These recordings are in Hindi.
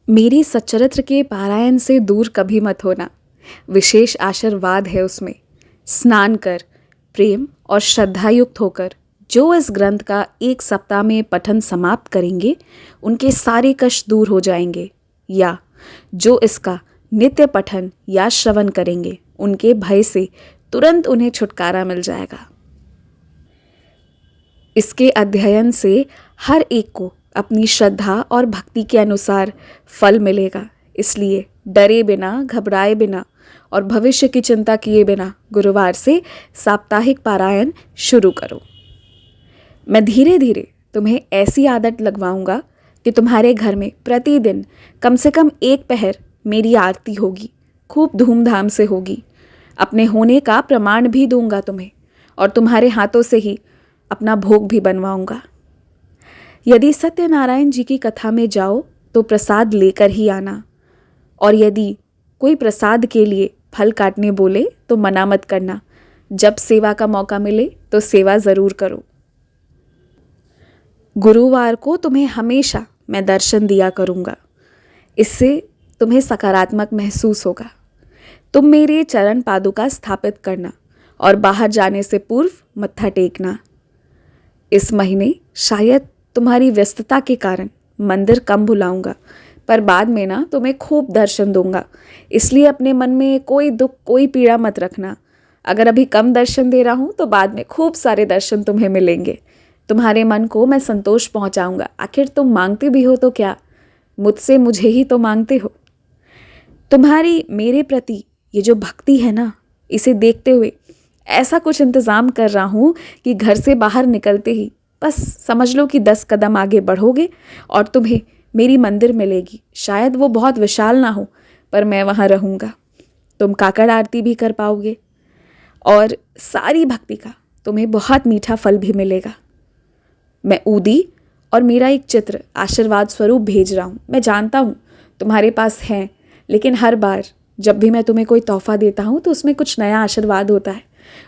मेरी सच्चरित्र के पारायण से दूर कभी मत होना। विशेष आशीर्वाद है उसमें। स्नान कर, प्रेम और श्रद्धायुक्त होकर जो इस ग्रंथ का 1 सप्ताह में पठन समाप्त करेंगे, उनके सारे कष्ट दूर हो जाएंगे। या जो इसका नित्य पठन या श्रवण करेंगे, उनके भय से तुरंत उन्हें छुटकारा मिल जाएगा। इसके अध्ययन से हर एक को अपनी श्रद्धा और भक्ति के अनुसार फल मिलेगा। इसलिए डरे बिना, घबराए बिना और भविष्य की चिंता किए बिना गुरुवार से साप्ताहिक पारायण शुरू करो। मैं धीरे धीरे तुम्हें ऐसी आदत लगवाऊंगा कि तुम्हारे घर में प्रतिदिन कम से कम 1 पहर मेरी आरती होगी, खूब धूमधाम से होगी। अपने होने का प्रमाण भी दूंगा तुम्हें और तुम्हारे हाथों से ही अपना भोग भी बनवाऊंगा। यदि सत्यनारायण जी की कथा में जाओ तो प्रसाद लेकर ही आना, और यदि कोई प्रसाद के लिए फल काटने बोले तो मना मत करना। जब सेवा का मौका मिले तो सेवा ज़रूर करो। गुरुवार को तुम्हें हमेशा मैं दर्शन दिया करूँगा। इससे तुम्हें सकारात्मक महसूस होगा। तुम मेरे चरण पादुका स्थापित करना और बाहर जाने से पूर्व मत्था टेकना। इस महीने शायद तुम्हारी व्यस्तता के कारण मंदिर कम बुलाऊंगा, पर बाद में ना तुम्हें खूब दर्शन दूंगा। इसलिए अपने मन में कोई दुख, कोई पीड़ा मत रखना। अगर अभी कम दर्शन दे रहा हूँ तो बाद में खूब सारे दर्शन तुम्हें मिलेंगे। तुम्हारे मन को मैं संतोष पहुँचाऊँगा। आखिर तुम मांगते भी हो तो क्या, मुझसे मुझे ही तो मांगते हो। तुम्हारी मेरे प्रति ये जो भक्ति है ना, इसे देखते हुए ऐसा कुछ इंतज़ाम कर रहा हूँ कि घर से बाहर निकलते ही बस समझ लो कि 10 कदम आगे बढ़ोगे और तुम्हें मेरी मंदिर मिलेगी। शायद वो बहुत विशाल ना हो, पर मैं वहाँ रहूँगा। तुम काकड़ आरती भी कर पाओगे और सारी भक्ति का तुम्हें बहुत मीठा फल भी मिलेगा। मैं ऊदी और मेरा एक चित्र आशीर्वाद स्वरूप भेज रहा हूँ। मैं जानता हूँ तुम्हारे पास है, लेकिन हर बार जब भी मैं तुम्हें कोई तोहफा देता हूँ तो उसमें कुछ नया आशीर्वाद होता है।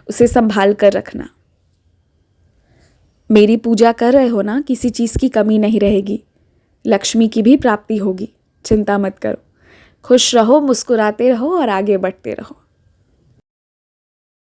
उसे संभाल कर रखना। मेरी पूजा कर रहे हो ना, किसी चीज़ की कमी नहीं रहेगी। लक्ष्मी की भी प्राप्ति होगी। चिंता मत करो। खुश रहो, मुस्कुराते रहो और आगे बढ़ते रहो।